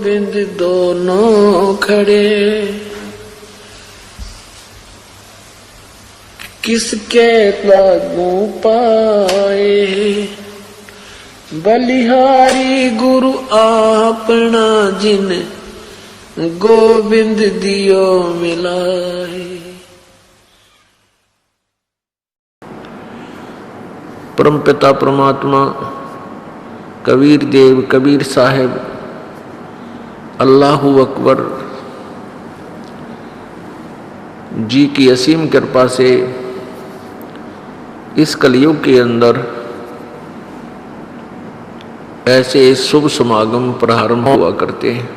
गोविंद दोनों खड़े, किसके लागू पाए। बलिहारी गुरु आपना जिन, गोविंद दियो मिलाए। परमपिता परमात्मा कबीर देव कबीर साहिब अल्लाहु अकबर जी की असीम कृपा से इस कलयुग के अंदर ऐसे शुभ समागम प्रारंभ हुआ करते हैं।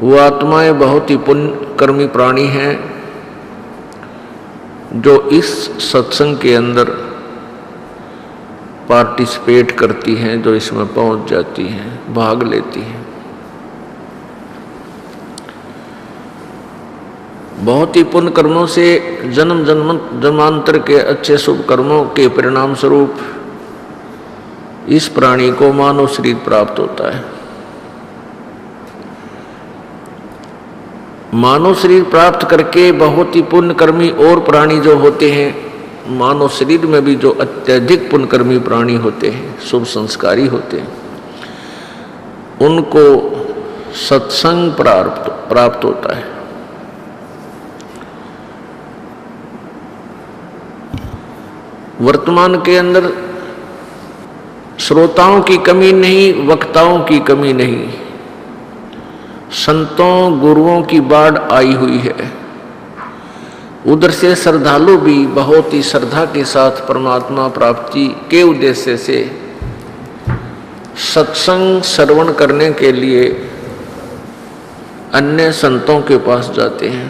वो आत्माएं बहुत ही पुण्य कर्मी प्राणी हैं जो इस सत्संग के अंदर पार्टिसिपेट करती हैं, जो इसमें पहुंच जाती हैं, भाग लेती हैं। बहुत ही पुण्य कर्मों से जन्म जन्मांतर के अच्छे शुभ कर्मों के परिणाम स्वरूप इस प्राणी को मानव शरीर प्राप्त होता है। मानव शरीर प्राप्त करके बहुत ही पुण्यकर्मी और प्राणी जो होते हैं, मानव शरीर में भी जो अत्यधिक पुण्यकर्मी प्राणी होते हैं, शुभ संस्कारी होते हैं, उनको सत्संग प्राप्त होता है। वर्तमान के अंदर श्रोताओं की कमी नहीं, वक्ताओं की कमी नहीं, संतों गुरुओं की बाढ़ आई हुई है। उधर से श्रद्धालु भी बहुत ही श्रद्धा के साथ परमात्मा प्राप्ति के उद्देश्य से सत्संग श्रवण करने के लिए अन्य संतों के पास जाते हैं।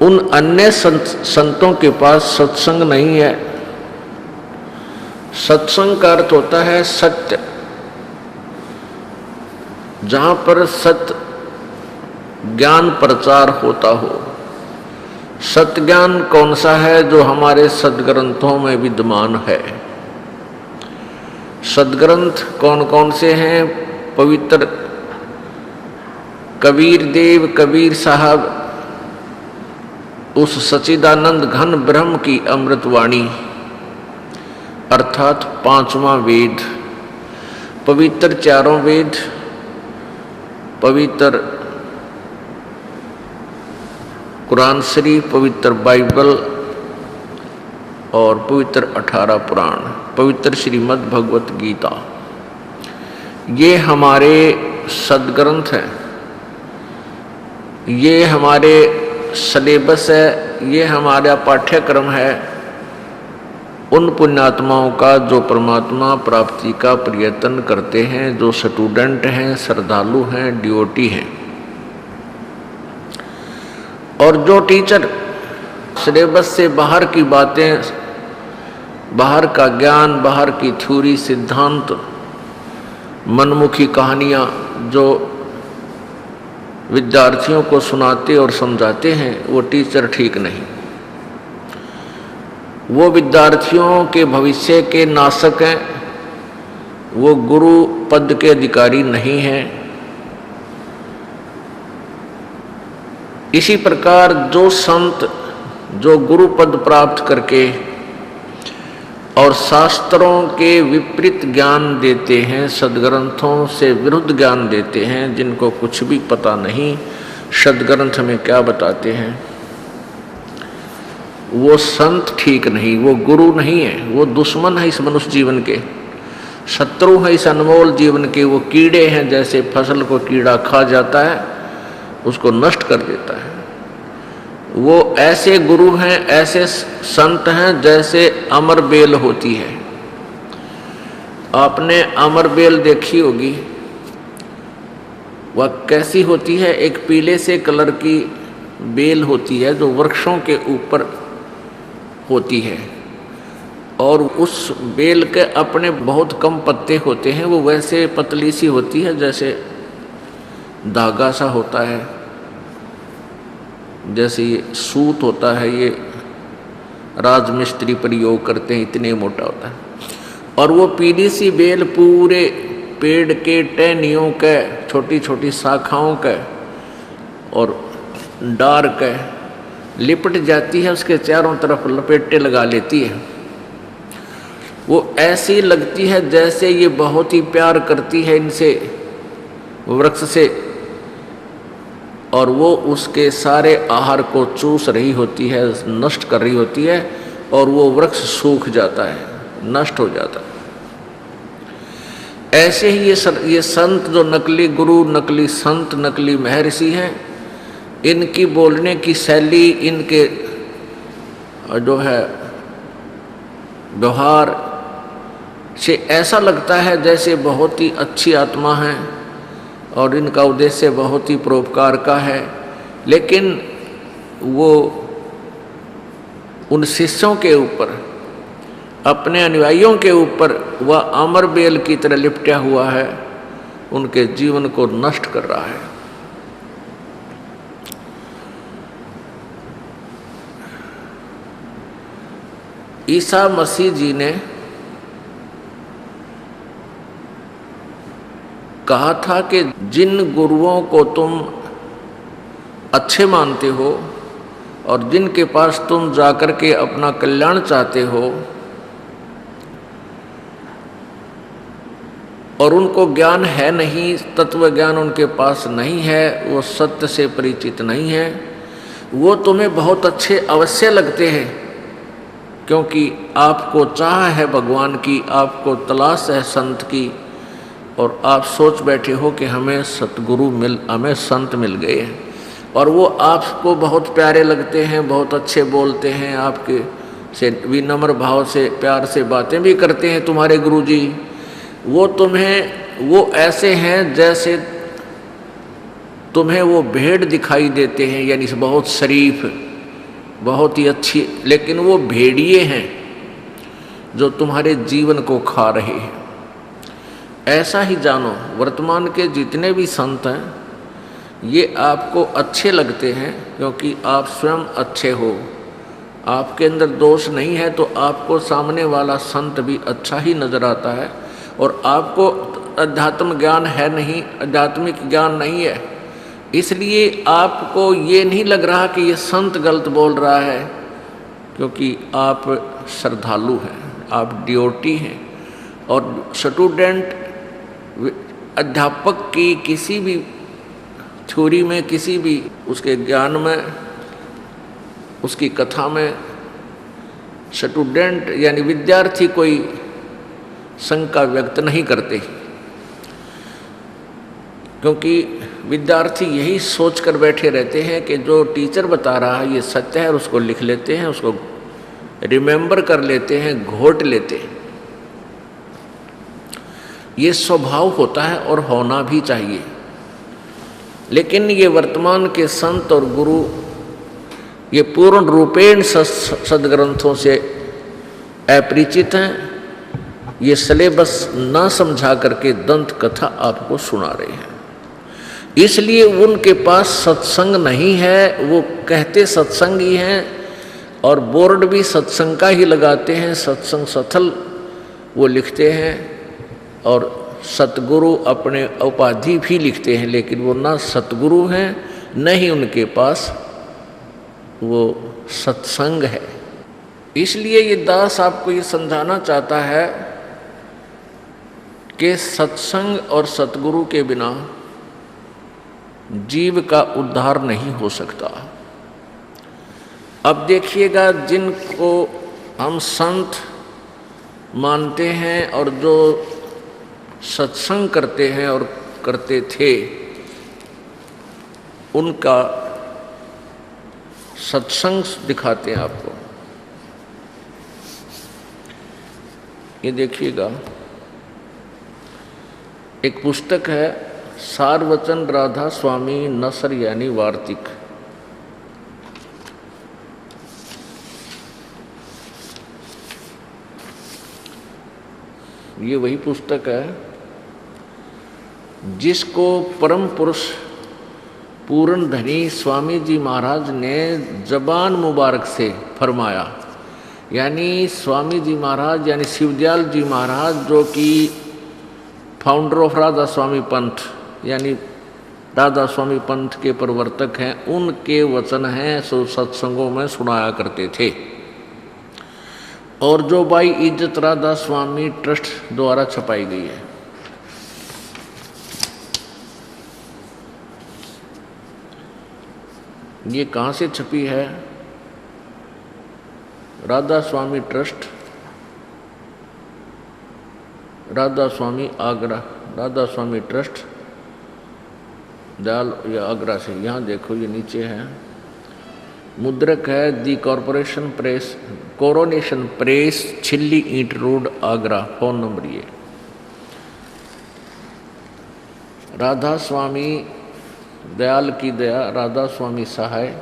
उन अन्य संतों के पास सत्संग नहीं है। सत्संग का अर्थ होता है सत्य, जहां पर सत्य ज्ञान प्रचार होता हो। सत्य ज्ञान कौन सा है? जो हमारे सदग्रंथों में विद्यमान है। सदग्रंथ कौन कौन से हैं? पवित्र कबीर देव कबीर साहब उस सच्चिदानंद घन ब्रह्म की अमृतवाणी अर्थात पांचवा वेद, पवित्र चारों वेद, पवित्र कुरान शरीफ, पवित्र बाइबल और पवित्र 18 पुराण, पवित्र श्रीमद् भगवत गीता, ये हमारे सदग्रंथ हैं। ये हमारे सिलेबस है, ये हमारा पाठ्यक्रम है उन पुण्यात्माओं का जो परमात्मा प्राप्ति का प्रयत्न करते हैं, जो स्टूडेंट हैं, श्रद्धालु हैं, डिवोटी हैं। और जो टीचर सिलेबस से बाहर की बातें, बाहर का ज्ञान, बाहर की थ्योरी, सिद्धांत, मनमुखी कहानियाँ जो विद्यार्थियों को सुनाते और समझाते हैं, वो टीचर ठीक नहीं। वो विद्यार्थियों के भविष्य के नाशक हैं, वो गुरु पद के अधिकारी नहीं हैं। इसी प्रकार जो संत जो गुरु पद प्राप्त करके और शास्त्रों के विपरीत ज्ञान देते हैं, सदग्रंथों से विरुद्ध ज्ञान देते हैं, जिनको कुछ भी पता नहीं सदग्रंथ में क्या बताते हैं, वो संत ठीक नहीं, वो गुरु नहीं है। वो दुश्मन है इस मनुष्य जीवन के, शत्रु है इस अनमोल जीवन के। वो कीड़े हैं, जैसे फसल को कीड़ा खा जाता है, उसको नष्ट कर देता है। वो ऐसे गुरु हैं, ऐसे संत हैं जैसे अमर बेल होती है। आपने अमर बेल देखी होगी, वह कैसी होती है? एक पीले से कलर की बेल होती है जो वृक्षों के ऊपर होती है, और उस बेल के अपने बहुत कम पत्ते होते हैं। वो वैसे पतली सी होती है जैसे धागा सा होता है, जैसे ये सूत होता है, ये राजमिस्त्री प्रयोग करते हैं, इतने मोटा होता है। और वो पीली सी बेल पूरे पेड़ के टहनियों के, छोटी छोटी शाखाओं के और डार के लिपट जाती है, उसके चारों तरफ लपेटे लगा लेती है। वो ऐसी लगती है जैसे ये बहुत ही प्यार करती है इनसे, वृक्ष से, और वो उसके सारे आहार को चूस रही होती है, नष्ट कर रही होती है, और वो वृक्ष सूख जाता है, नष्ट हो जाता है। ऐसे ही ये संत जो नकली गुरु, नकली संत, नकली महर्षि हैं, इनकी बोलने की शैली, इनके जो है व्यवहार से ऐसा लगता है जैसे बहुत ही अच्छी आत्मा है और इनका उद्देश्य बहुत ही परोपकार का है, लेकिन वो उन शिष्यों के ऊपर, अपने अनुयायियों के ऊपर वह अमर बेल की तरह लिपटा हुआ है, उनके जीवन को नष्ट कर रहा है। ईसा मसीह जी ने कहा था कि जिन गुरुओं को तुम अच्छे मानते हो और जिनके पास तुम जाकर के अपना कल्याण चाहते हो और उनको ज्ञान है नहीं, तत्व ज्ञान उनके पास नहीं है, वो सत्य से परिचित नहीं है, वो तुम्हें बहुत अच्छे अवश्य लगते हैं, क्योंकि आपको चाह है भगवान की, आपको तलाश है संत की, और आप सोच बैठे हो कि हमें हमें संत मिल गए हैं, और वो आपको बहुत प्यारे लगते हैं, बहुत अच्छे बोलते हैं, आपके से विनम्र भाव से प्यार से बातें भी करते हैं तुम्हारे गुरुजी। वो ऐसे हैं जैसे तुम्हें वो भेड़ दिखाई देते हैं, यानी बहुत शरीफ, बहुत ही अच्छी, लेकिन वो भेड़िए हैं जो तुम्हारे जीवन को खा रहे हैं। ऐसा ही जानो, वर्तमान के जितने भी संत हैं ये आपको अच्छे लगते हैं क्योंकि आप स्वयं अच्छे हो, आपके अंदर दोष नहीं है, तो आपको सामने वाला संत भी अच्छा ही नजर आता है, और आपको अध्यात्म ज्ञान है नहीं, आध्यात्मिक ज्ञान नहीं है, इसलिए आपको ये नहीं लग रहा कि ये संत गलत बोल रहा है, क्योंकि आप श्रद्धालु हैं, आप डिवोटी हैं। और स्टूडेंट अध्यापक की किसी भी थ्योरी में, किसी भी उसके ज्ञान में, उसकी कथा में स्टूडेंट यानी विद्यार्थी कोई शंका व्यक्त नहीं करते, क्योंकि विद्यार्थी यही सोच कर बैठे रहते हैं कि जो टीचर बता रहा है ये सत्य है, और उसको लिख लेते हैं, उसको रिमेंबर कर लेते हैं, घोट लेते हैं। ये स्वभाव होता है और होना भी चाहिए, लेकिन ये वर्तमान के संत और गुरु ये पूर्ण रूपेण सदग्रंथों से अपरिचित हैं, ये सिलेबस ना समझा करके दंत कथा आपको सुना रहे हैं, इसलिए उनके पास सत्संग नहीं है। वो कहते सत्संग ही हैं और बोर्ड भी सत्संग का ही लगाते हैं, सत्संग सथल वो लिखते हैं, और सतगुरु अपने उपाधि भी लिखते हैं, लेकिन वो ना सतगुरु हैं, न ही उनके पास वो सत्संग है। इसलिए ये दास आपको ये समझाना चाहता है कि सत्संग और सतगुरु के बिना जीव का उद्धार नहीं हो सकता। अब देखिएगा, जिनको हम संत मानते हैं और जो सत्संग करते हैं और करते थे, उनका सत्संग दिखाते हैं आपको। ये देखिएगा, एक पुस्तक है सारवचन राधा स्वामी नसर यानी वार्तिक। ये वही पुस्तक है जिसको परम पुरुष पूर्ण धनी स्वामी जी महाराज ने जबान मुबारक से फरमाया यानी स्वामी जी महाराज यानी शिवदयाल जी महाराज जो कि फाउंडर ऑफ राधा स्वामी पंथ यानी राधा स्वामी पंथ के प्रवर्तक हैं, उनके वचन हैं सो सत्संगों में सुनाया करते थे। और जो बाई इज्जत राधा स्वामी ट्रस्ट द्वारा छपाई गई है। ये कहाँ से छपी है? राधा स्वामी ट्रस्ट, राधा स्वामी आगरा, राधा स्वामी ट्रस्ट दयाल या आगरा से। यहाँ देखो ये नीचे है, मुद्रक है दी कॉरपोरेशन प्रेस, कोरोनेशन प्रेस, छिल्ली ईंट रोड आगरा। फोन नंबर ये। राधा स्वामी दयाल की दया, राधा स्वामी सहाय,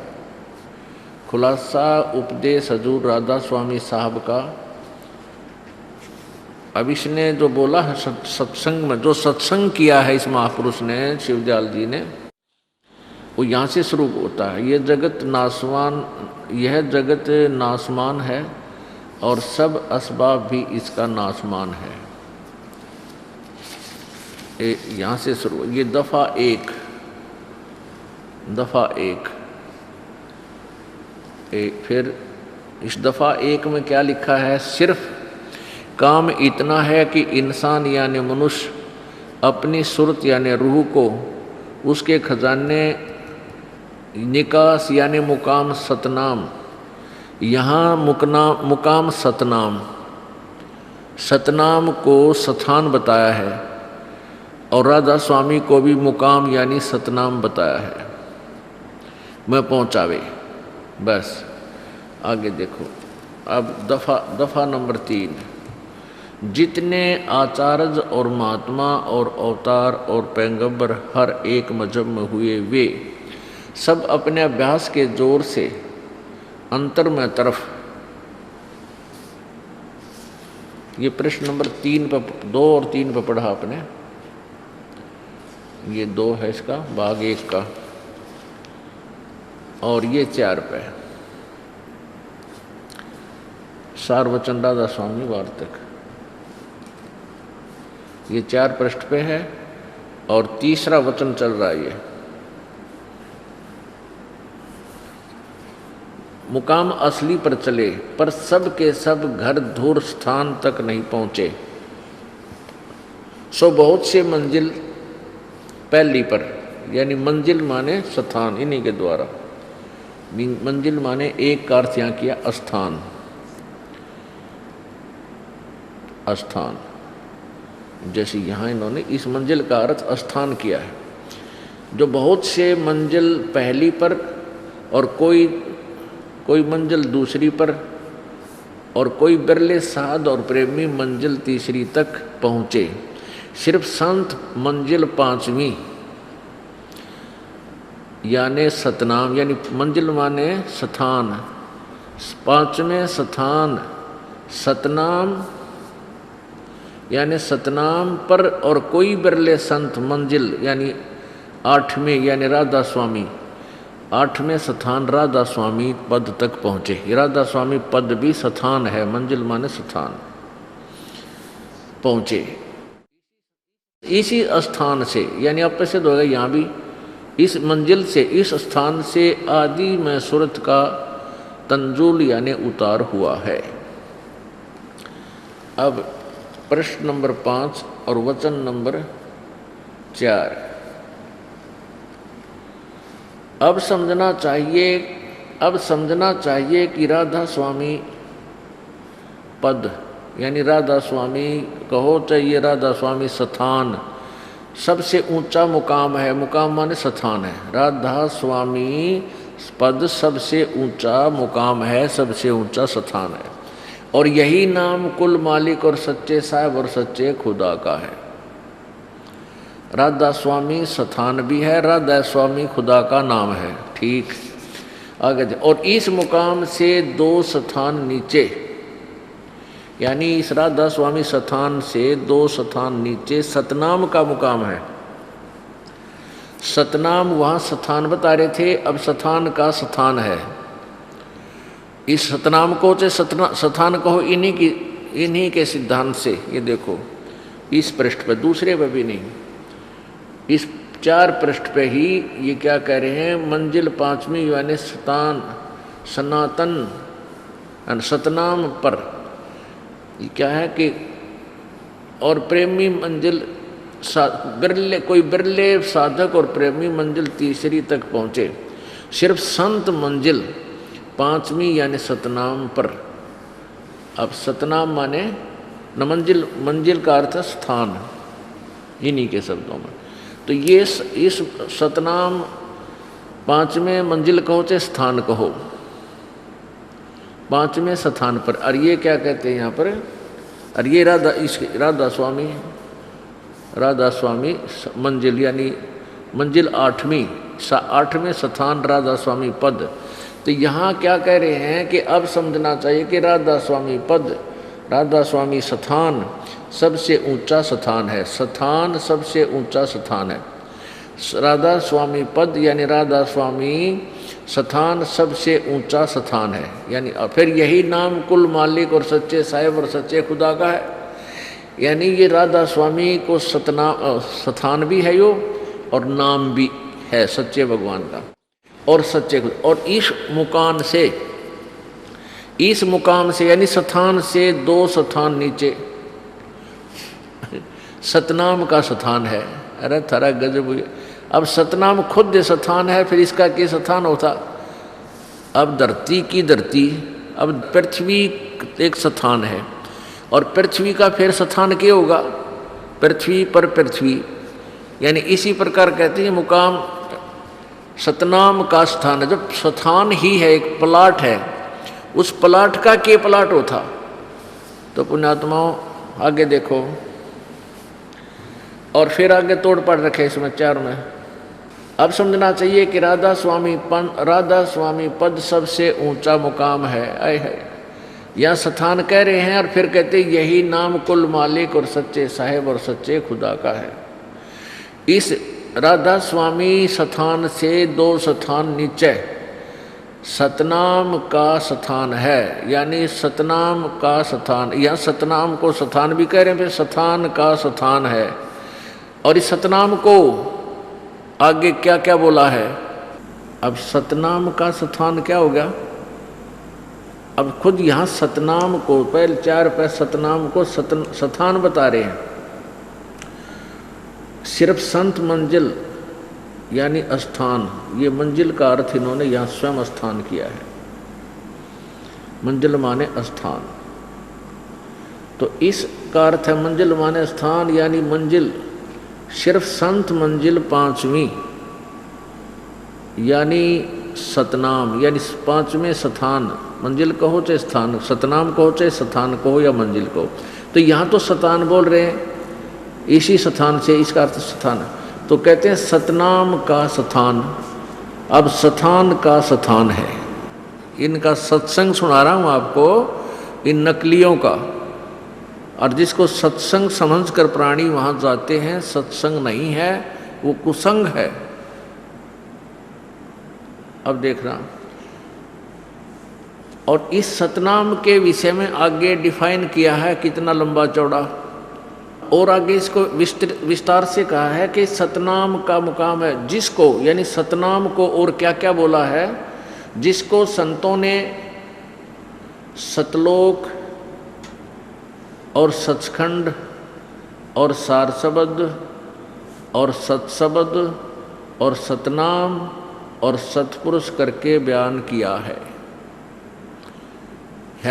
खुलासा उपदेश हजूर राधा स्वामी साहब का। अब इसने जो बोला है सत्संग में, जो सत्संग किया है इस महापुरुष ने शिवदयाल जी ने, वो यहाँ से शुरू होता है। यह जगत नासवान, यह जगत नासमान है और सब असबाब भी इसका नासमान है। यहाँ से शुरू, ये दफ़ा एक, दफ़ा एक। फिर इस दफ़ा एक में क्या लिखा है? सिर्फ काम इतना है कि इंसान यानी मनुष्य अपनी सुरत यानी रूह को उसके खजाने निकास यानी मुकाम सतनाम, यहाँ मुकाम सतनाम, सतनाम को स्थान बताया है और राधा स्वामी को भी मुकाम यानी सतनाम बताया है, मैं पहुँचावे। बस आगे देखो। अब दफ़ा नंबर 3। जितने आचार्य और महात्मा और अवतार और पैगंबर हर एक मजहब में हुए, वे सब अपने अभ्यास के जोर से अंतर में तरफ। ये प्रश्न नंबर 3 पर, 2 और 3 पर पढ़ा आपने। ये 2 है इसका, भाग 1 का, और ये 4 पे सारवचन राधा स्वामी वार्तक। ये 4 पृष्ठ पे है और तीसरा वचन चल रहा है। ये मुकाम असली पर चले पर सब के सब घर धूर स्थान तक नहीं पहुंचे, सो बहुत से मंजिल पहली पर, यानी मंजिल माने स्थान, इन्हीं के द्वारा। मंजिल माने एक का अर्थ यहाँ किया स्थान, स्थान। जैसे यहाँ इन्होंने इस मंजिल का अर्थ स्थान किया है। जो बहुत से मंजिल पहली पर और कोई मंजिल दूसरी पर और कोई बिरले साध और प्रेमी मंजिल तीसरी तक पहुँचे। सिर्फ संत मंजिल 5वीं यानी सतनाम, यानी मंजिल माने स्थान, 5वें स्थान सतनाम यानी सतनाम पर और कोई बिरले संत मंजिल यानी 8वें यानी राधा स्वामी, 8वें स्थान राधा स्वामी पद तक पहुँचे। राधा स्वामी पद भी स्थान है, मंजिल माने स्थान, पहुँचे। इसी स्थान से यानी अपसिद्ध होगा यहाँ भी, इस मंजिल से, इस स्थान से आदि में सूरत का तंजुल यानी उतार हुआ है। अब प्रश्न नंबर 5 और वचन नंबर 4। अब समझना चाहिए कि राधा स्वामी पद यानी राधा स्वामी कहो चाहिए, राधा स्वामी स्थान सबसे ऊंचा मुकाम है। मुकाम माने स्थान है। राधा स्वामी पद सबसे ऊंचा मुकाम है, सबसे ऊंचा स्थान है। और यही नाम कुल मालिक और सच्चे साहब और सच्चे खुदा का है। राधा स्वामी स्थान भी है, राधा स्वामी खुदा का नाम है। ठीक, आगे और इस मुकाम से 2 स्थान नीचे, यानी इस राधा स्वामी स्थान से 2 स्थान नीचे सतनाम का मुकाम है। सतनाम वहाँ स्थान बता रहे थे, अब स्थान का स्थान है। इस सतनाम को चे सथान कहो, इन्हीं के सिद्धांत से। ये देखो इस पृष्ठ पे, दूसरे पे भी नहीं, इस 4 पृष्ठ पे ही ये क्या कह रहे हैं, मंजिल 5वीं यानी सनातन सतनाम पर ये क्या है कि और प्रेमी मंजिल बिरले, कोई बिरले साधक और प्रेमी मंजिल तीसरी तक पहुँचे, सिर्फ संत मंजिल 5वीं यानी सतनाम पर। अब सतनाम माने न मंजिल का अर्थ स्थान, इन्हीं के शब्दों में। तो ये इस सतनाम 5वें मंजिल कहो चाहे स्थान कहो, 5वें स्थान पर। और ये क्या कहते हैं यहाँ पर, और ये राधा स्वामी मंजिल यानी मंजिल 8वें स्थान राधा स्वामी पद। तो यहाँ क्या कह रहे हैं कि अब समझना चाहिए कि राधा स्वामी पद, राधा स्वामी स्थान सबसे ऊंचा स्थान है, स्थान सबसे ऊंचा स्थान है। राधा स्वामी पद यानी राधा स्वामी स्थान सबसे ऊंचा स्थान है, यानी फिर यही नाम कुल मालिक और सच्चे साहिब और सच्चे खुदा का है। यानी ये राधा स्वामी को स्थान भी है यो, और नाम भी है सच्चे भगवान का और सच्चे खुदा। और इस मुकाम से यानी स्थान से 2 स्थान नीचे सतनाम का स्थान है। अरे थारा गजब हुई। अब सतनाम खुद स्थान है, फिर इसका क्या स्थान होता। अब धरती की धरती, अब पृथ्वी एक स्थान है, और पृथ्वी का फिर स्थान क्या होगा, पृथ्वी पर पृथ्वी। यानी इसी प्रकार कहते हैं मुकाम सतनाम का स्थान है। जब स्थान ही है, एक प्लाट है, उस प्लाट का के प्लाट होता। तो पुण्यात्माओं आगे देखो, और फिर आगे तोड़ पड़ रखे इसमें 4 में। अब समझना चाहिए कि राधा स्वामी पद सबसे ऊंचा मुकाम है। आए है यह स्थान कह रहे हैं, और फिर कहते यही नाम कुल मालिक और सच्चे साहेब और सच्चे खुदा का है। इस राधा स्वामी स्थान से 2 स्थान नीचे सतनाम का स्थान है, यानी सतनाम का स्थान। यह सतनाम को स्थान भी कह रहे हैं, फिर स्थान का स्थान है। और इस सतनाम को आगे क्या क्या बोला है। अब सतनाम का स्थान क्या हो गया, अब खुद यहाँ सतनाम को पहले 4 पे सतनाम को स्थान बता रहे हैं। सिर्फ संत मंजिल यानी स्थान, ये मंजिल का अर्थ इन्होंने यहाँ स्वयं स्थान किया है। मंजिल माने स्थान, तो इसका अर्थ है मंजिल माने स्थान, यानी मंजिल सिर्फ संत मंजिल 5वीं यानी सतनाम, यानी 5वें स्थान। मंजिल कहो चाहे स्थान, सतनाम कहो चाहे स्थान कहो या मंजिल कहो। तो यहाँ तो स्थान बोल रहे हैं, इसी स्थान से, इसका अर्थ स्थान। तो कहते हैं सतनाम का स्थान। अब स्थान का स्थान है, इनका सत्संग सुना रहा हूँ आपको, इन नकलियों का। और जिसको सत्संग समझकर प्राणी वहाँ जाते हैं, सत्संग नहीं है वो कुसंग है। अब देखना, और इस सतनाम के विषय में आगे डिफाइन किया है, कितना लंबा चौड़ा। और आगे इसको विस्तार से कहा है कि सतनाम का मुकाम है जिसको, यानी सतनाम को और क्या क्या बोला है, जिसको संतों ने सतलोक और सचखंड और सारसबद और सतसबद और सतनाम और सतपुरुष करके बयान किया है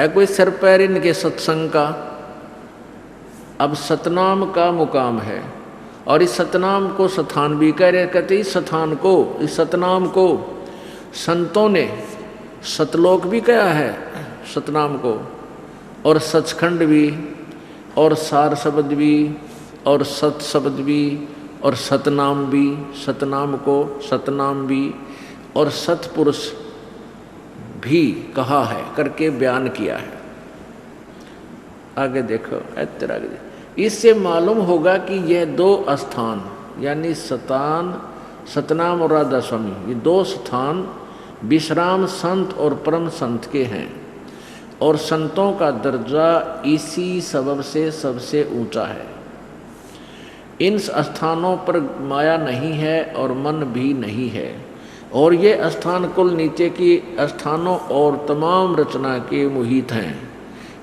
कोई सिर पैर इनके सत्संग का। अब सतनाम का मुकाम है, और इस सतनाम को स्थान भी कह रहे, कहते इस स्थान को, इस सतनाम को संतों ने सतलोक भी कहा है सतनाम को, और सचखंड भी, और सार शब्द भी, और सत शब्द भी, और सतनाम भी, सतनाम को सतनाम भी, और सतपुरुष भी कहा है करके बयान किया है। आगे देखो, इतना आगे देखो। इससे मालूम होगा कि यह 2 स्थान यानी सतनाम और राधा स्वामी, ये 2 स्थान विश्राम संत और परम संत के हैं। और संतों का दर्जा इसी सबब से सबसे ऊंचा है। इन स्थानों पर माया नहीं है और मन भी नहीं है, और ये स्थान कुल नीचे की स्थानों और तमाम रचना के मुहित हैं,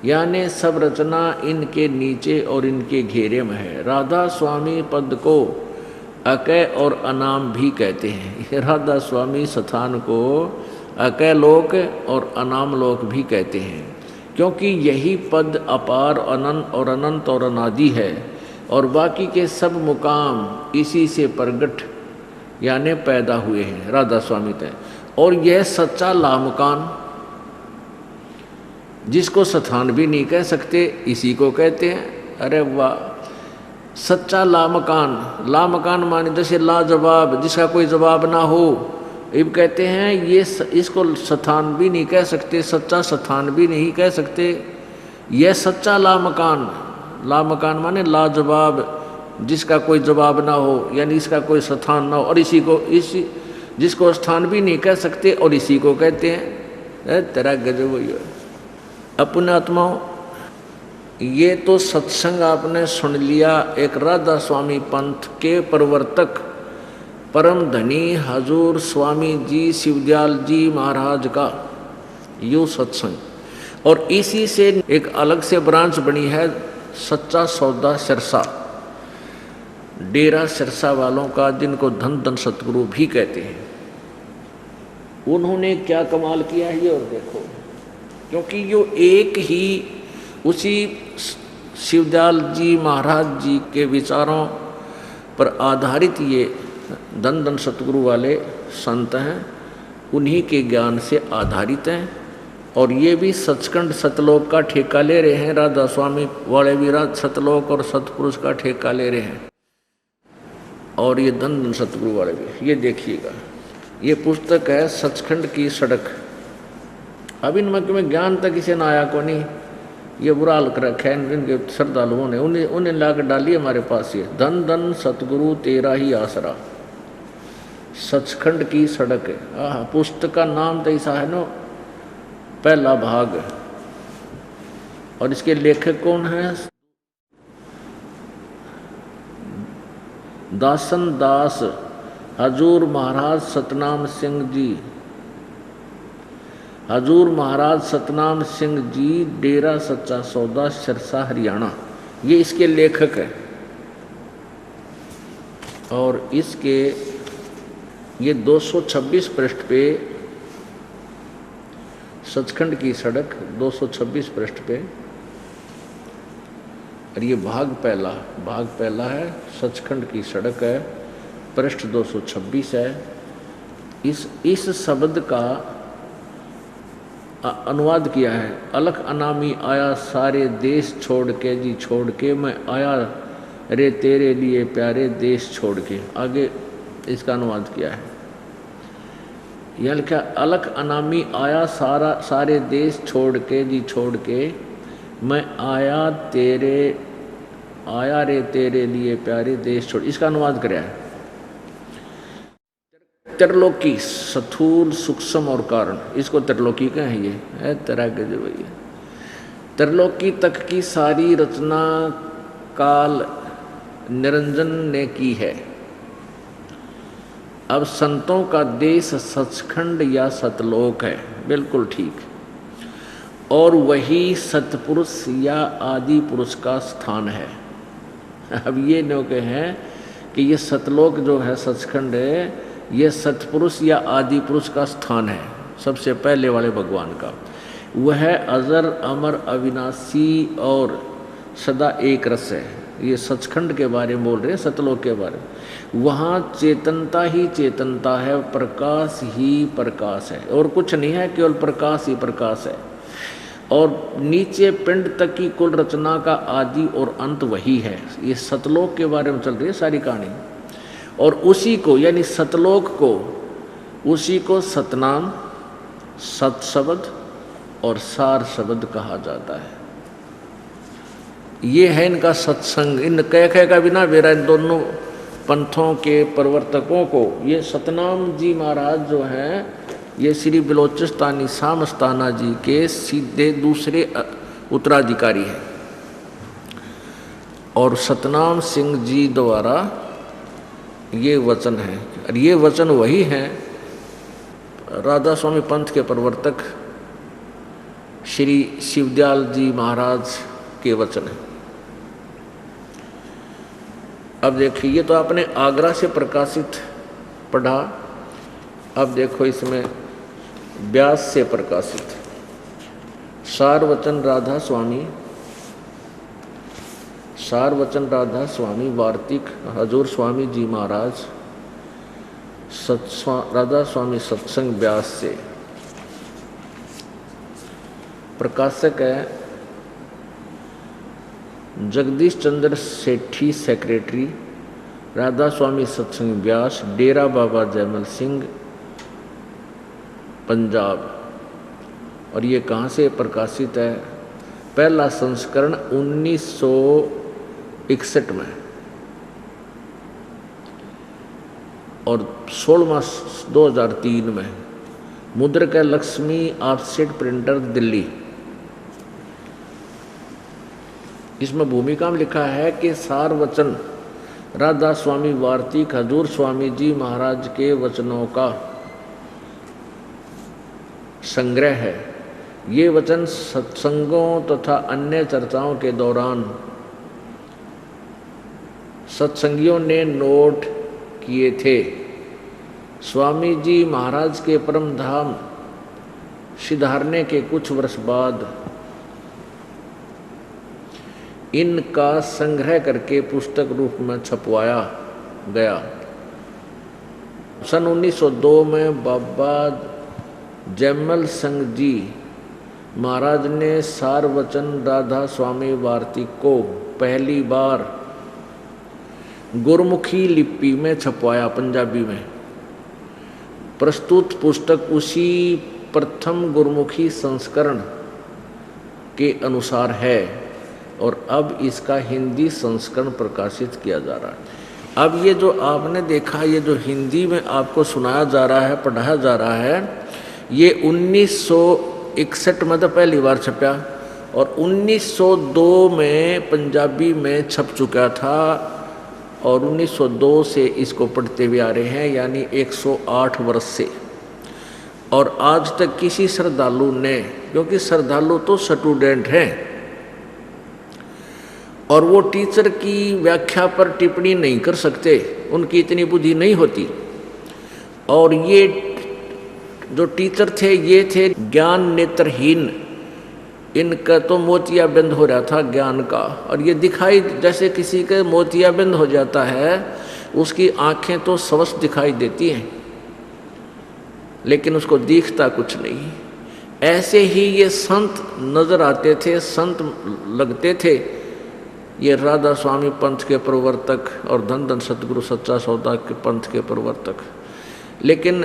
यानी सब रचना इनके नीचे और इनके घेरे में है। राधा स्वामी पद को अकय और अनाम भी कहते हैं। राधा स्वामी स्थान को अकय लोक और अनाम लोक भी कहते हैं, क्योंकि यही पद अपार अनंत और अनादि है, और बाकी के सब मुकाम इसी से प्रगट यानी पैदा हुए हैं, राधा स्वामी तय। और यह सच्चा लामकान, जिसको स्थान भी नहीं कह सकते, इसी को कहते हैं। अरे वाह, सच्चा लामकान। लामकान माने जैसे लाजवाब, जिसका कोई जवाब ना हो, अब कहते हैं ये इसको स्थान भी नहीं कह सकते, सच्चा स्थान भी नहीं कह सकते, यह सच्चा लामकान। लामकान माने लाजवाब, जिसका कोई जवाब ना हो, यानी इसका कोई स्थान ना हो, और इसी जिसको स्थान भी नहीं कह सकते, और इसी को कहते हैं। तेरा गजब हुई अपने आत्माओं। ये तो सत्संग आपने सुन लिया एक राधा स्वामी पंथ के प्रवर्तक परम धनी हजूर स्वामी जी शिवदयाल जी महाराज का यो सत्संग, और इसी से एक अलग से ब्रांच बनी है सच्चा सौदा सिरसा, डेरा सिरसा वालों का, जिनको धन धन सतगुरु भी कहते हैं। उन्होंने क्या कमाल किया है, और देखो, क्योंकि यो एक ही उसी शिवदयाल जी महाराज जी के विचारों पर आधारित ये धन धन सतगुरु वाले संत हैं, उन्हीं के ज्ञान से आधारित हैं। और ये भी सचखंड सतलोक का ठेका ले रहे हैं, राधा स्वामी वाले भी सतलोक और सतपुरुष का ठेका ले रहे हैं, और ये धन धन सतगुरु वाले भी। ये देखिएगा, ये पुस्तक है सचखंड की सड़क। अब इनमें ज्ञान तक इसे ना आया को नहीं, ये बुरा हाल कर रखा है इनके श्रद्धालुओं ने, उन्हें लाकर डाली हमारे पास। ये धन धन सतगुरु तेरा ही आसरा, सचखंड की सड़क है। पुस्तक का नाम तो ऐसा है ना, पहला भाग। और इसके लेखक कौन है? दासन दास हजूर महाराज सतनाम सिंह जी। हजूर महाराज सतनाम सिंह जी, डेरा सच्चा सौदा सिरसा हरियाणा, ये इसके लेखक है। और इसके ये 226 पृष्ठ पे, सचखंड की सड़क 226 पृष्ठ पे, और ये भाग पहला है, सचखंड की सड़क है, पृष्ठ 226 है। इस शब्द का अनुवाद किया है, अलख अनामी आया सारे देश छोड़ के जी, छोड़ के मैं आया रे तेरे लिए प्यारे देश छोड़ के। आगे इसका अनुवाद किया है, यानी क्या, अलख अनामी आया सारे देश छोड़ के जी, छोड़ के मैं आया रे तेरे लिए प्यारे देश छोड़। इसका अनुवाद कराया है। त्रिलोकी स्थूल सूक्ष्म और कारण, इसको त्रिलोकी का है। ये है तरह के जो भैया, त्रिलोकी तक की सारी रचना काल निरंजन ने की है। अब संतों का देश सचखंड या सतलोक है, बिल्कुल ठीक, और वही सतपुरुष या आदि पुरुष का स्थान है। अब ये नौके हैं कि ये सतलोक जो है, सचखंड है, ये सतपुरुष या आदि पुरुष का स्थान है, सबसे पहले वाले भगवान का। वह अजर अमर अविनाशी और सदा एक रस है। ये सचखंड के बारे में बोल रहे हैं, सतलोक के बारे में। वहाँ चेतनता ही चेतनता है, प्रकाश ही प्रकाश है, और कुछ नहीं है, केवल प्रकाश ही प्रकाश है। और नीचे पिंड तक की कुल रचना का आदि और अंत वही है। ये सतलोक के बारे में चल रही है सारी कहानी। और उसी को, यानी सतलोक को, उसी को सतनाम, सत शब्द और सार शब्द कहा जाता है। ये है इनका सत्संग। इन कह का बिना मेरा इन दोनों पंथों के प्रवर्तकों को, ये सतनाम जी महाराज जो हैं, ये श्री बलोचिस्तानी शामस्ताना जी के सीधे दूसरे उत्तराधिकारी हैं और सतनाम सिंह जी द्वारा ये वचन है। और ये वचन वही हैं राधा स्वामी पंथ के प्रवर्तक श्री शिवदयाल जी महाराज के वचन है। अब देखिए, ये तो आपने आगरा से प्रकाशित पढ़ा। अब देखो इसमें व्यास से प्रकाशित सार वचन राधा स्वामी वार्तिक हजूर स्वामी जी महाराज राधा स्वामी सत्संग व्यास से। प्रकाशक है जगदीश चंद्र सेठी, सेक्रेटरी राधा स्वामी सत्संग व्यास, डेरा बाबा जयमल सिंह, पंजाब। और ये कहाँ से प्रकाशित है? पहला संस्करण 1961 में और 16वां 2003 में। मुद्रक है लक्ष्मी ऑफसेट प्रिंटर, दिल्ली। इसमें भूमिका में लिखा है कि सार वचन राधा स्वामी वार्तिक हजूर स्वामी जी महाराज के वचनों का संग्रह है। ये वचन सत्संगों तथा अन्य चर्चाओं के दौरान सत्संगियों ने नोट किए थे। स्वामी जी महाराज के परम धाम सिधारने के कुछ वर्ष बाद इनका संग्रह करके पुस्तक रूप में छपवाया गया। सन 1902 में बाबा जयमल सिंह जी महाराज ने सार वचन राधा स्वामी वार्तिक को पहली बार गुरमुखी लिपि में छपवाया, पंजाबी में। प्रस्तुत पुस्तक उसी प्रथम गुरमुखी संस्करण के अनुसार है और अब इसका हिंदी संस्करण प्रकाशित किया जा रहा है। अब ये जो आपने देखा, ये जो हिंदी में आपको सुनाया जा रहा है, पढ़ाया जा रहा है, ये 1961 में तो पहली बार छपा और 1902 में पंजाबी में छप चुका था और 1902 से इसको पढ़ते हुए आ रहे हैं, यानी 108 वर्ष से। और आज तक किसी श्रद्धालु ने, क्योंकि श्रद्धालु तो स्टूडेंट हैं और वो टीचर की व्याख्या पर टिप्पणी नहीं कर सकते, उनकी इतनी बुद्धि नहीं होती। और ये जो टीचर थे ये थे ज्ञान नेत्रहीन, इनका तो मोतियाबिंद हो रहा था ज्ञान का। और ये दिखाई जैसे किसी के मोतियाबिंद हो जाता है, उसकी आंखें तो स्वस्थ दिखाई देती हैं लेकिन उसको दिखता कुछ नहीं। ऐसे ही ये संत नजर आते थे, संत लगते थे, ये राधा स्वामी पंथ के प्रवर्तक और धन धन सतगुरु सच्चा सौदा के पंथ के प्रवर्तक, लेकिन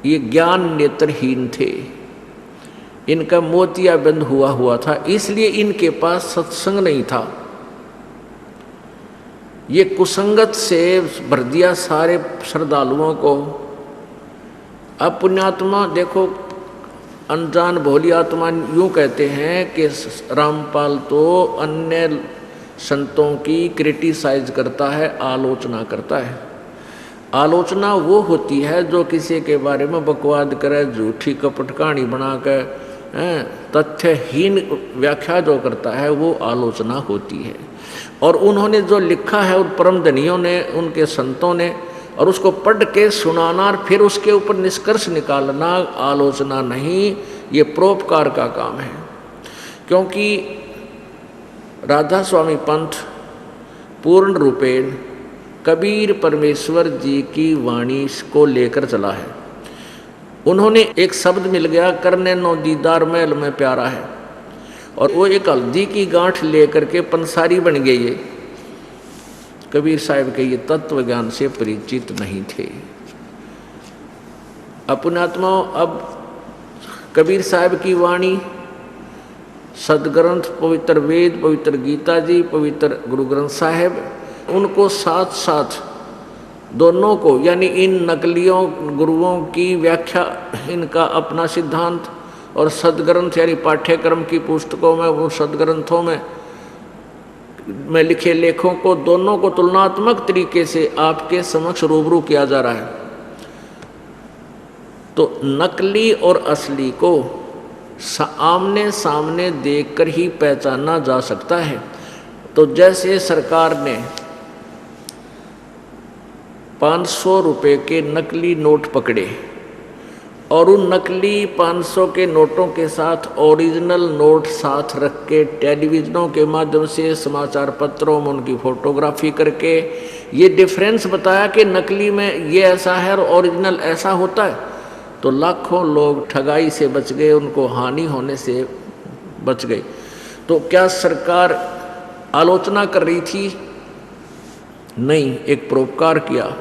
ये ज्ञान नेत्रहीन थे, इनका मोतियाबिंद हुआ था, इसलिए इनके पास सत्संग नहीं था। ये कुसंगत से भर दिया सारे श्रद्धालुओं को। अब पुण्यात्मा देखो, अनजान भोली आत्मा यूँ कहते हैं कि रामपाल तो अन्य संतों की क्रिटिसाइज करता है, आलोचना करता है। आलोचना वो होती है जो किसी के बारे में बकवाद करे, झूठी कपट कहानी बनाकर तथ्यहीन व्याख्या जो करता है, वो आलोचना होती है। और उन्होंने जो लिखा है उन परम धनियों ने, उनके संतों ने, और उसको पढ़ के सुनाना और फिर उसके ऊपर निष्कर्ष निकालना आलोचना नहीं, ये परोपकार का काम है। क्योंकि राधा स्वामी पंथ पूर्ण रूपेण कबीर परमेश्वर जी की वाणी को लेकर चला है। उन्होंने एक शब्द मिल गया, करने नो दीदार महल में प्यारा है, और वो एक हल्दी की गांठ लेकर के पंसारी बन गई है। कबीर साहब के ये तत्व ज्ञान से परिचित नहीं थे। अपनात्मा, अब कबीर साहब की वाणी, सदग्रंथ, पवित्र वेद, पवित्र गीता जी, पवित्र गुरु ग्रंथ साहिब, उनको साथ साथ दोनों को, यानी इन नकलियों गुरुओं की व्याख्या, इनका अपना सिद्धांत, और सदग्रंथ यानी पाठ्यक्रम की पुस्तकों में, वो सदग्रंथों में लिखे लेखों को, दोनों को तुलनात्मक तरीके से आपके समक्ष रूबरू किया जा रहा है। तो नकली और असली को आमने सामने देखकर ही पहचाना जा सकता है। तो जैसे सरकार ने 500 रुपये के नकली नोट पकड़े और उन नकली 500 के नोटों के साथ ओरिजिनल नोट साथ रख के टेलीविज़नों के माध्यम से, समाचार पत्रों में उनकी फोटोग्राफी करके ये डिफरेंस बताया कि नकली में ये ऐसा है और ओरिजिनल ऐसा होता है, तो लाखों लोग ठगाई से बच गए, उनको हानि होने से बच गए। तो क्या सरकार आलोचना कर रही थी? नहीं, एक परोपकार किया।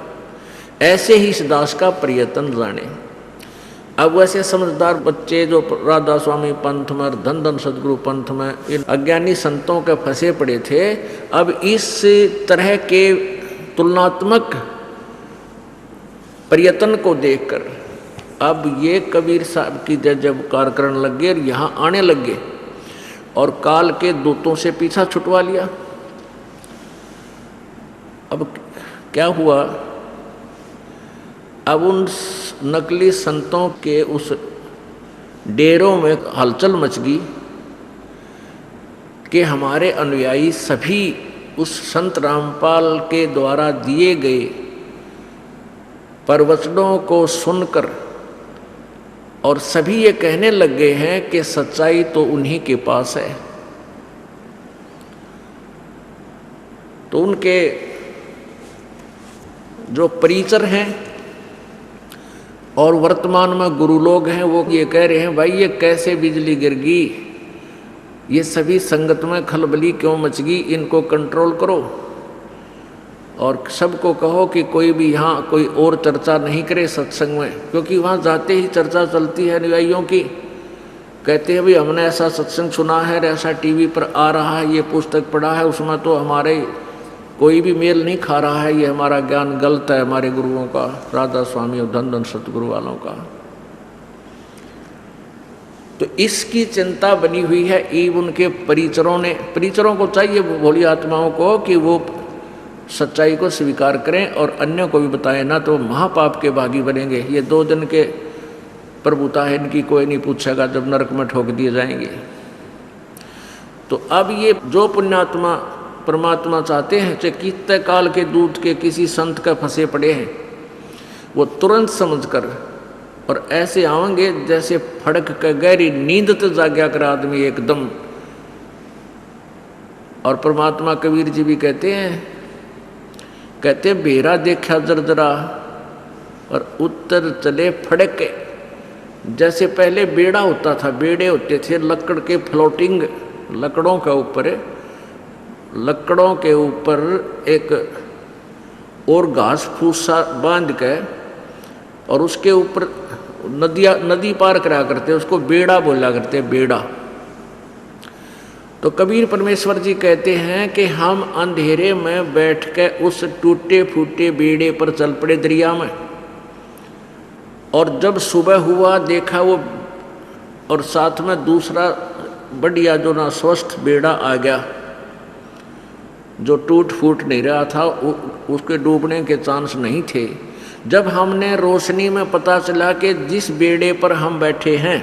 ऐसे ही इस दास का प्रयत्न जाने। अब वैसे समझदार बच्चे जो राधा स्वामी पंथ में, धन धन सदगुरु पंथ में इन अज्ञानी संतों के फंसे पड़े थे, अब इस तरह के तुलनात्मक प्रयत्न को देखकर अब ये कबीर साहब की जय जयकार करने लग गए और यहाँ आने लग गए और काल के दूतों से पीछा छुटवा लिया। अब क्या हुआ? अब उन नकली संतों के उस डेरों में हलचल मच गई कि हमारे अनुयायी सभी उस संत रामपाल के द्वारा दिए गए प्रवचनों को सुनकर और सभी ये कहने लग गए हैं कि सच्चाई तो उन्हीं के पास है। तो उनके जो परिचर हैं और वर्तमान में गुरु लोग हैं, वो ये कह रहे हैं, भाई ये कैसे बिजली गिर गई, ये सभी संगत में खलबली क्यों मच गई, इनको कंट्रोल करो और सबको कहो कि कोई भी यहाँ कोई और चर्चा नहीं करे सत्संग में, क्योंकि वहाँ जाते ही चर्चा चलती है अनुयायियों की। कहते हैं भाई हमने ऐसा सत्संग सुना है, ऐसा टीवी पर आ रहा है, ये पुस्तक पढ़ा है, उसमें तो हमारे कोई भी मेल नहीं खा रहा है, ये हमारा ज्ञान गलत है, हमारे गुरुओं का, राधा स्वामी और धन धन सतगुरु वालों का। तो इसकी चिंता बनी हुई है। ईब उनके परिचरों को चाहिए, भोली आत्माओं को, कि वो सच्चाई को स्वीकार करें और अन्यों को भी बताएं, ना तो महापाप के भागी बनेंगे। ये 2 दिन के प्रभुता है इनकी, कोई नहीं पूछेगा जब नरक में ठोक दिए जाएंगे। तो अब ये जो पुण्यात्मा परमात्मा चाहते हैं, चाहे कितने काल के दूत के किसी संत का फंसे पड़े हैं, वो तुरंत समझकर और ऐसे आवेंगे जैसे फड़क के गहरी नींद तो जाग्या कर आदमी एकदम। और परमात्मा कबीर जी भी कहते बेरा देखा जरजरा और उत्तर चले फड़के। जैसे पहले बेड़ा होता था, बेड़े होते थे लकड़ के, फ्लोटिंग लकड़ों के ऊपर एक और घास फूसा बांध के और उसके ऊपर नदी पार करा करते, उसको बेड़ा बोला करते, बेड़ा। तो कबीर परमेश्वर जी कहते हैं कि हम अंधेरे में बैठ के उस टूटे फूटे बेड़े पर चल पड़े दरिया में, और जब सुबह हुआ देखा वो, और साथ में दूसरा बढ़िया जो ना स्वस्थ बेड़ा आ गया, जो टूट फूट नहीं रहा था, उसके डूबने के चांस नहीं थे। जब हमने रोशनी में पता चला कि जिस बेड़े पर हम बैठे हैं,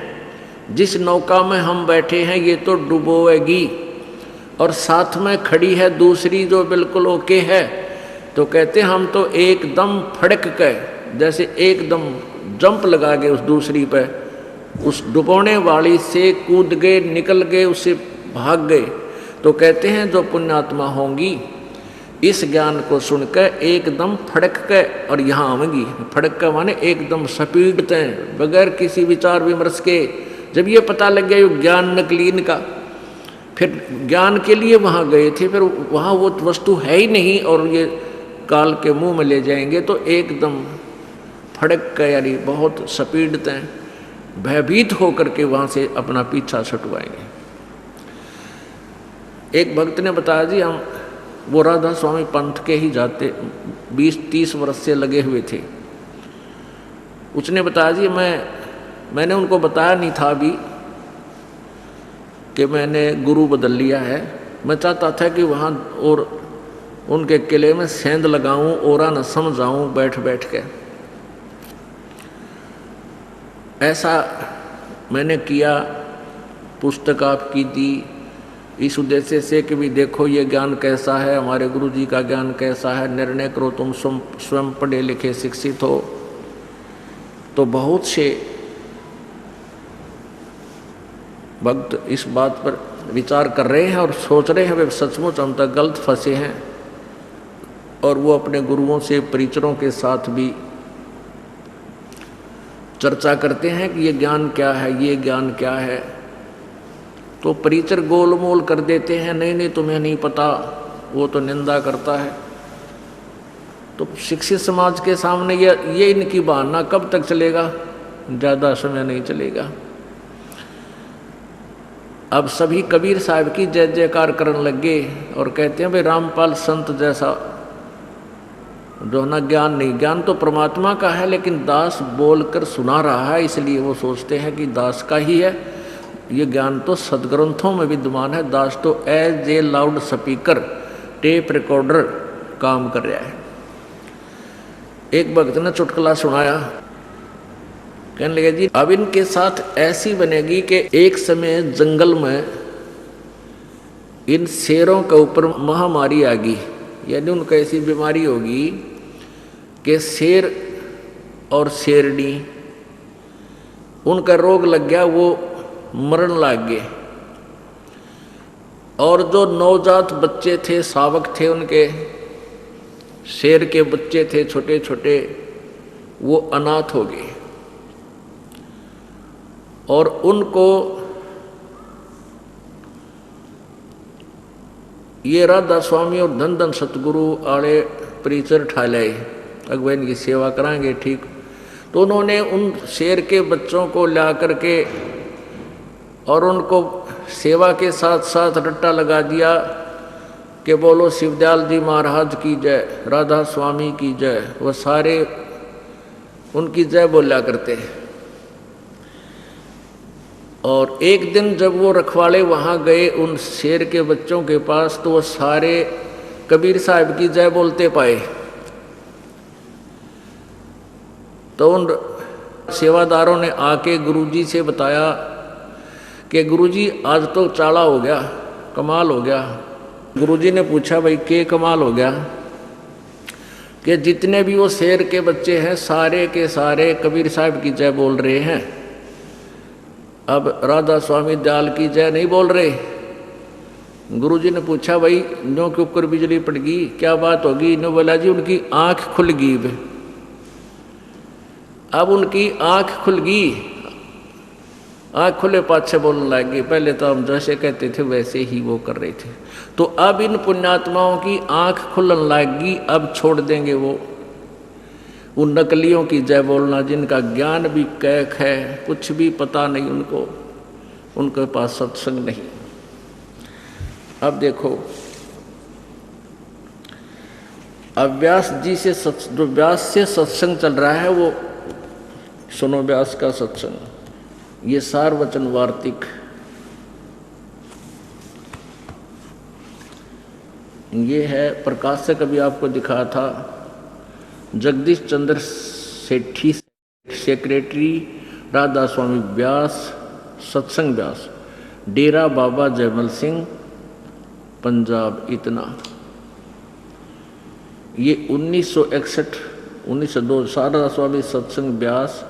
जिस नौका में हम बैठे हैं, ये तो डुबोएगी, और साथ में खड़ी है दूसरी जो बिल्कुल ओके है, तो कहते हम तो एकदम फड़क के, जैसे एकदम जंप लगा गए उस दूसरी पे, उस डुबोने वाली से कूद गए, निकल गए, उससे भाग गए। तो कहते हैं जो पुण्यात्मा होंगी इस ज्ञान को सुनकर एकदम फड़क के और यहाँ आवेंगी। फड़क का माने एकदम स्पीडते, बगैर किसी विचार विमर्श के। जब ये पता लग गया ये ज्ञान नकली इनका, फिर ज्ञान के लिए वहाँ गए थे, फिर वहाँ वो वस्तु है ही नहीं और ये काल के मुंह में ले जाएंगे, तो एकदम फड़क के, यानी बहुत स्पीडते, भयभीत होकर के वहाँ से अपना पीछा छुटवाएंगे। एक भक्त ने बताया, जी हम वो राधा स्वामी पंथ के ही जाते 20-30 वर्ष से लगे हुए थे। उसने बताया जी मैंने उनको बताया नहीं था अभी कि मैंने गुरु बदल लिया है। मैं चाहता था कि वहाँ और उनके किले में सेंध लगाऊं और न समझाऊं बैठ बैठ के। ऐसा मैंने किया, पुस्तक आपकी दी इस उद्देश्य से कि भी देखो ये ज्ञान कैसा है, हमारे गुरु जी का ज्ञान कैसा है, निर्णय करो, तुम स्वयं पढ़े लिखे शिक्षित हो। तो बहुत से भक्त इस बात पर विचार कर रहे हैं और सोच रहे हैं वे सचमुच हम तक गलत फंसे हैं, और वो अपने गुरुओं से परिचरों के साथ भी चर्चा करते हैं कि ये ज्ञान क्या है, ये ज्ञान क्या है। तो परिचर गोलमोल कर देते हैं, नहीं नहीं तुम्हें नहीं पता, वो तो निंदा करता है। तो शिक्षित समाज के सामने ये इनकी बहाना कब तक चलेगा? ज़्यादा समय नहीं चलेगा। अब सभी कबीर साहब की जय जयकार करने लगे और कहते हैं भाई रामपाल संत जैसा जो ना ज्ञान नहीं, ज्ञान तो परमात्मा का है, लेकिन दास बोलकर सुना रहा है, इसलिए वो सोचते हैं कि दास का ही है। ये ज्ञान तो सदग्रंथों में विद्यमान है, दास तो as a loud speaker tape recorder काम कर रहा है। एक भक्त ने चुटकुला सुनाया, कहने लगे जी अब इनके साथ ऐसी बनेगी कि एक समय जंगल में इन शेरों के ऊपर महामारी आ गई, यानी उनको ऐसी बीमारी होगी कि शेर और शेरनी उनका रोग लग गया, वो मरण लग गए। और जो नवजात बच्चे थे, शावक थे उनके, शेर के बच्चे थे छोटे छोटे, वो अनाथ हो गए। और उनको ये राधा स्वामी और धन धन सतगुरु आड़े परिचर ठा लाए, अगुआ इनकी सेवा कराएंगे ठीक। तो उन्होंने उन शेर के बच्चों को ला करके और उनको सेवा के साथ साथ रट्टा लगा दिया कि बोलो शिवदयाल जी महाराज की जय, राधा स्वामी की जय। वह सारे उनकी जय बोला करते हैं। और एक दिन जब वो रखवाले वहाँ गए उन शेर के बच्चों के पास, तो वो सारे कबीर साहब की जय बोलते पाए। तो उन सेवादारों ने आके गुरुजी से बताया कि गुरुजी आज तो चाला हो गया, कमाल हो गया। गुरुजी ने पूछा भाई के कमाल हो गया? कि जितने भी वो शेर के बच्चे हैं सारे के सारे कबीर साहब की जय बोल रहे हैं, अब राधा स्वामी दयाल की जय नहीं बोल रहे। गुरुजी ने पूछा भाई नो के ऊपर बिजली पड़ गई, क्या बात होगी? नो बोला जी उनकी आंख खुल गई। अब उनकी आंख खुल गई, आंख खुले पाछे बोलने लग गई। पहले तो हम जैसे कहते थे वैसे ही वो कर रहे थे। तो अब इन पुण्यात्माओं की आंख खुलने लग गई, अब छोड़ देंगे वो उन नकलियों की जय बोलना, जिनका ज्ञान भी कैक है, कुछ भी पता नहीं उनको, उनके पास सत्संग नहीं। अब देखो अब व्यास जी से जो व्यास से सत्संग चल रहा है वो सुनो, व्यास का सत्संग। ये सार वचन वार्तिक, ये है प्रकाशक अभी आपको दिखा था, जगदीश चंद्र सेठी, सेक्रेटरी राधा स्वामी व्यास, सत्संग व्यास, डेरा बाबा जयमल सिंह, पंजाब। इतना ये 1961 1902 राधा स्वामी सत्संग व्यास,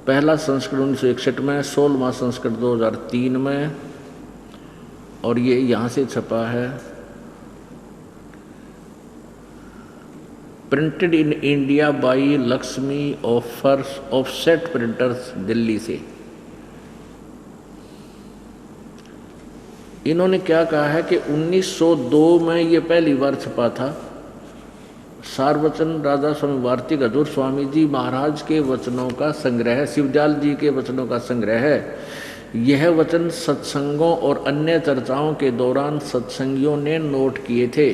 पहला संस्करण 1961 में, 16वां संस्करण 2003 में, और ये यहाँ से छपा है, printed in India by Lakshmi offset printers, Delhi से। इन्होंने क्या कहा है कि 1902 में ये पहली बार छपा था। सारवचन राधा स्वामी वार्तिक हजूर स्वामी जी महाराज के वचनों का संग्रह, शिवदयाल जी के वचनों का संग्रह है। यह वचन सत्संगों और अन्य चर्चाओं के दौरान सत्संगियों ने नोट किए थे।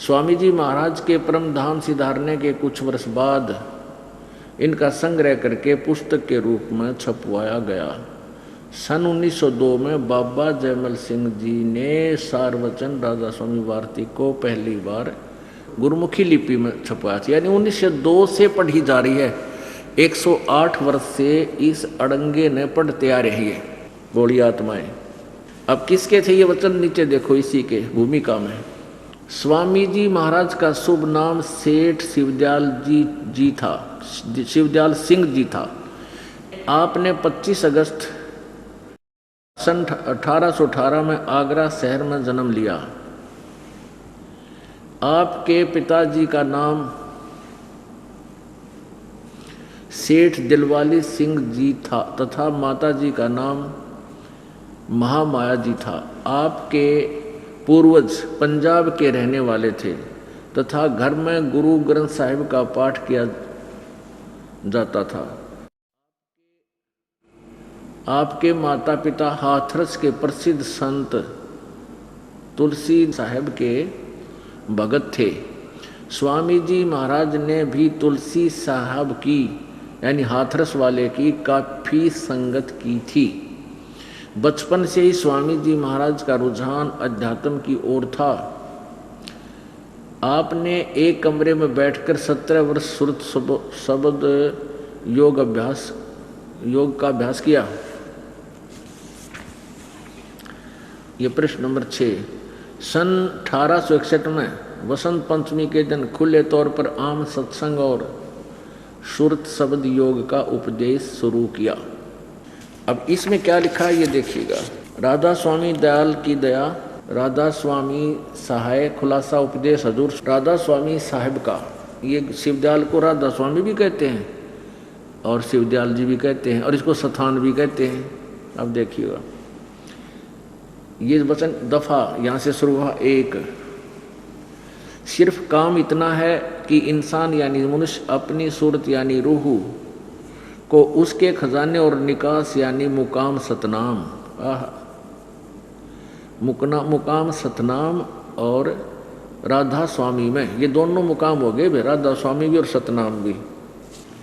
स्वामी जी महाराज के परम धाम सिधारने के कुछ वर्ष बाद इनका संग्रह करके पुस्तक के रूप में छपवाया गया। सन 1902 में बाबा जयमल सिंह जी ने सारवचन राधा स्वामी भारती को पहली बार गुरुमुखी लिपि में छपवाया था, यानी 1902 से पढ़ी जा रही है। 108 वर्ष से इस अड़ंगे ने पढ़ते आ रही है बोली आत्माएं। अब किसके थे ये वचन, नीचे देखो इसी के भूमिका में। स्वामी जी महाराज का शुभ नाम सेठ शिवदयाल जी था, शिवदयाल सिंह जी था। आपने 25 अगस्त सन 1818 में आगरा शहर में जन्म लिया। आपके पिताजी का नाम सेठ दिलवाली सिंह जी था तथा माताजी का नाम महामाया जी था। आपके पूर्वज पंजाब के रहने वाले थे तथा घर में गुरु ग्रंथ साहिब का पाठ किया जाता था। आपके माता पिता हाथरस के प्रसिद्ध संत तुलसी साहिब के भगत थे। स्वामी जी महाराज ने भी तुलसी साहब की यानी हाथरस वाले की काफी संगत की थी। बचपन से ही स्वामी जी महाराज का रुझान अध्यात्म की ओर था। आपने एक कमरे में बैठकर 17 वर्ष सुरत शब्द योग का अभ्यास किया। ये प्रश्न नंबर 6। सन 1861 में वसंत पंचमी के दिन खुले तौर पर आम सत्संग और सुरत शब्द योग का उपदेश शुरू किया। अब इसमें क्या लिखा है ये देखिएगा। राधा स्वामी दयाल की दया, राधा स्वामी सहाय, खुलासा उपदेश हजूर राधा स्वामी साहिब का। ये शिवदयाल को राधा स्वामी भी कहते हैं और शिवदयाल जी भी कहते हैं और इसको सथान भी कहते हैं। अब देखिएगा ये वचन दफा यहाँ से शुरू हुआ। 1, सिर्फ काम इतना है कि इंसान यानी मनुष्य अपनी सूरत यानी रूह को उसके खजाने और निकास यानी मुकाम सतनाम, मुकाम सतनाम और राधा स्वामी में, ये दोनों मुकाम हो गए भाई, राधा स्वामी भी और सतनाम भी।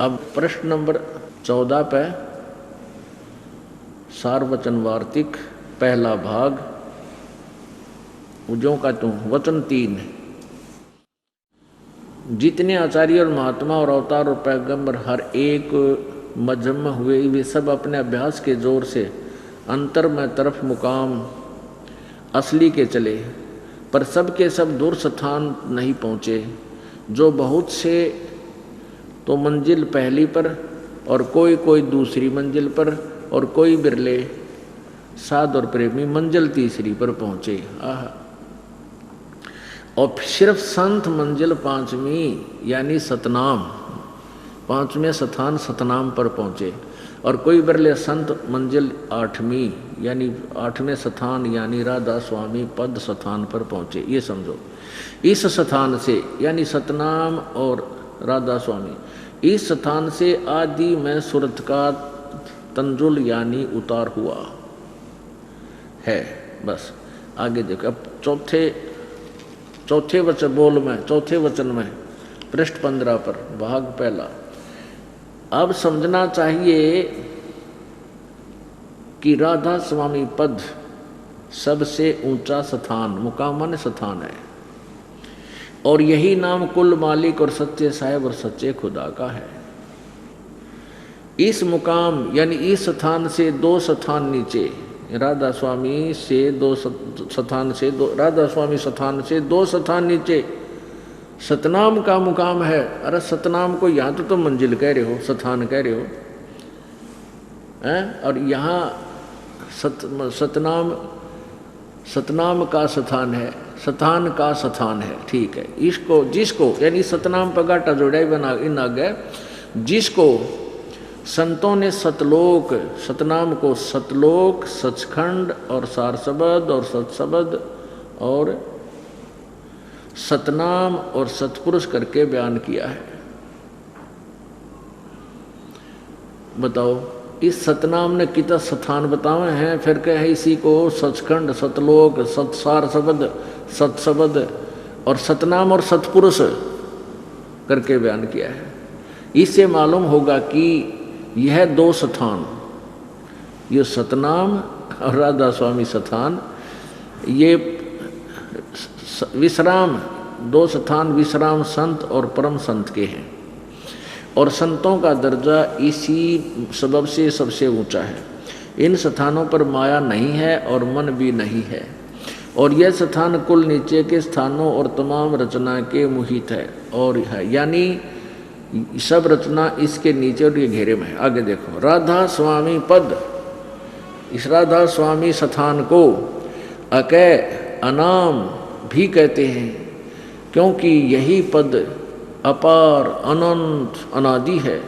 अब प्रश्न नंबर 14 पे सारवचन वार्तिक पहला भाग उज्जों का तुम वचन 3। जितने आचार्य और महात्मा और अवतार और पैगंबर हर एक मजहब में हुए, वे सब अपने अभ्यास के जोर से अंतर में तरफ मुकाम असली के चले, पर सब के सब दूर स्थान नहीं पहुँचे। जो बहुत से तो मंजिल पहली पर और कोई कोई दूसरी मंजिल पर और कोई बिरले साध और प्रेमी मंजिल तीसरी पर पहुँचे। और सिर्फ संत मंजिल 5वीं यानी सतनाम, 5वें स्थान सतनाम पर पहुँचे और कोई बिरले संत मंजिल 8वीं यानी 8वें स्थान यानी राधा स्वामी पद स्थान पर पहुँचे। ये समझो, इस स्थान से यानी सतनाम और राधा स्वामी, इस स्थान से आदि में सुरत का तंजुल यानी उतार हुआ है। बस आगे देखो। अब चौथे वचन में पृष्ठ 15 पर भाग पहला। अब समझना चाहिए कि राधा स्वामी पद सबसे ऊंचा स्थान, मुकाम माने स्थान है और यही नाम कुल मालिक और सच्चे साहिब और सच्चे खुदा का है। इस मुकाम यानी इस स्थान से 2 स्थान नीचे, राधा स्वामी से 2 स्थान से राधा स्वामी स्थान से 2 स्थान नीचे सतनाम का मुकाम है। अरे सतनाम को यहाँ तो तुम मंजिल कह रहे हो, स्थान कह रहे हो हैं, और यहाँ सतनाम का स्थान है, स्थान का स्थान है। ठीक है, इसको जिसको यानी सतनाम पर गाटा जोड़ा बना इन आगे, जिसको संतों ने सतलोक, सतनाम को सतलोक, सचखंड और सारसबद और सतसबद और सतनाम और सतपुरुष करके बयान किया है। बताओ इस सतनाम ने कितना स्थान बताए हैं, फिर कहे इसी को सचखंड, सतलोक, सतसार शब्द, सतशब्द और सतनाम और सतपुरुष करके बयान किया है। इससे मालूम होगा कि यह दो स्थान, ये सतनाम और राधा स्वामी स्थान, ये विश्राम, दो स्थान विश्राम संत और परम संत के हैं। और संतों का दर्जा इसी सबब से सबसे ऊंचा है। इन स्थानों पर माया नहीं है और मन भी नहीं है, और यह स्थान कुल नीचे के स्थानों और तमाम रचना के मुहित है और है, यानी सब रचना इसके नीचे और ये घेरे में है। आगे देखो, राधा स्वामी पद, इस राधा स्वामी स्थान को अकै अनाम भी कहते हैं, क्योंकि यही पद अपार अनंत अनादि है।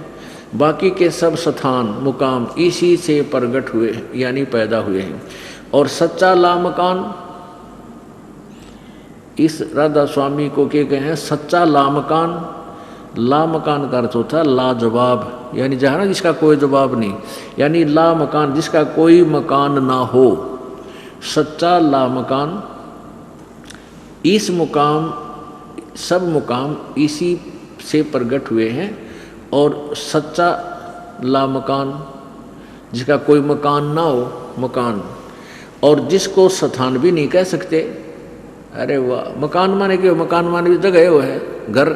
बाकी के सब स्थान मुकाम इसी से प्रगट हुए यानी पैदा हुए हैं। और सच्चा लामकान, इस राधा स्वामी को क्या कहे हैं? सच्चा लामकान। लामकान का अर्थ होता है लाजवाब, यानी जहाँ ना जिसका कोई जवाब नहीं, यानी लामकान जिसका कोई मकान ना हो, सच्चा लामकान। इस मुकाम, सब मुकाम इसी से प्रगट हुए हैं। और सच्चा लामकान जिसका कोई मकान ना हो, मकान, और जिसको स्थान भी नहीं कह सकते। अरे वाह, मकान माने क्यों? मकान माने जगह वो है, घर।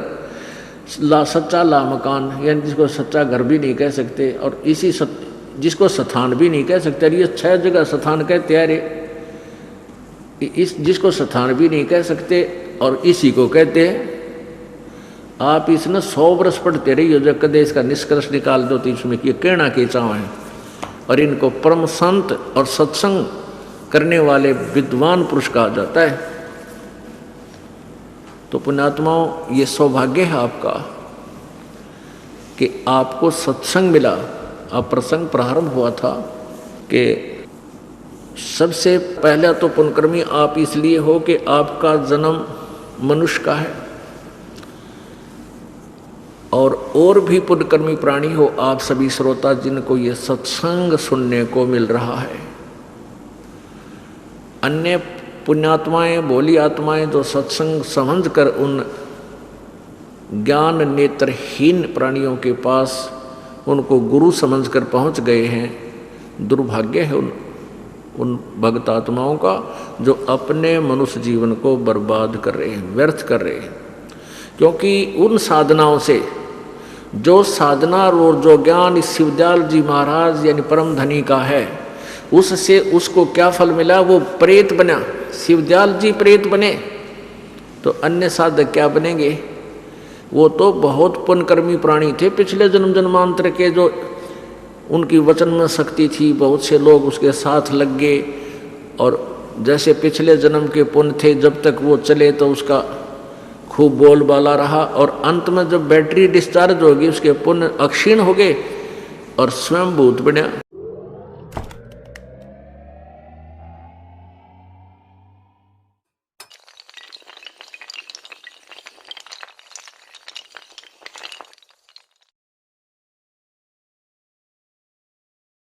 सच्चा लामकान यानी जिसको सच्चा घर भी नहीं कह सकते, और इसी जिसको स्थान भी नहीं कह सकते। ये 6 जगह स्थान कहते हैं। अरे इस जिसको स्थान भी नहीं कह सकते और इसी को कहते हैं। आप इसने 100 वर्ष पढ़ते रहिए, जब कदे इसका निष्कर्ष निकाल दो तो इसमें ये कहना के चाव है। और इनको परम संत और सत्संग करने वाले विद्वान पुरुष कहा जाता है। तो पुण्यात्माओं, ये सौभाग्य है आपका कि आपको सत्संग मिला। अब प्रसंग प्रारंभ हुआ था कि सबसे पहले तो पुण्यकर्मी आप इसलिए हो कि आपका जन्म मनुष्य का है, और भी पुण्यकर्मी प्राणी हो आप सभी श्रोता जिनको ये सत्संग सुनने को मिल रहा है। अन्य पुण्यात्माएं, भोली आत्माएं जो सत्संग समझकर उन ज्ञान नेत्रहीन प्राणियों के पास उनको गुरु समझकर पहुंच गए हैं, दुर्भाग्य है उन भक्त आत्माओं का जो अपने मनुष्य जीवन को बर्बाद कर रहे हैं, व्यर्थ कर रहे हैं। क्योंकि उन साधनाओं से जो साधना और जो ज्ञान इस शिवदयाल जी महाराज यानी परम धनी का है, उससे उसको क्या फल मिला? वो प्रेत बना। शिवदयाल जी प्रेत बने तो अन्य साधक क्या बनेंगे? वो तो बहुत पुण्यकर्मी प्राणी थे पिछले जन्म जन्मांतर के, जो उनकी वचन में शक्ति थी, बहुत से लोग उसके साथ लग गए, और जैसे पिछले जन्म के पुण्य थे जब तक वो चले तो उसका खूब बोलबाला रहा, और अंत में जब बैटरी डिस्चार्ज होगी उसके पुण्य अक्षीण हो गए और स्वयं भूत बना।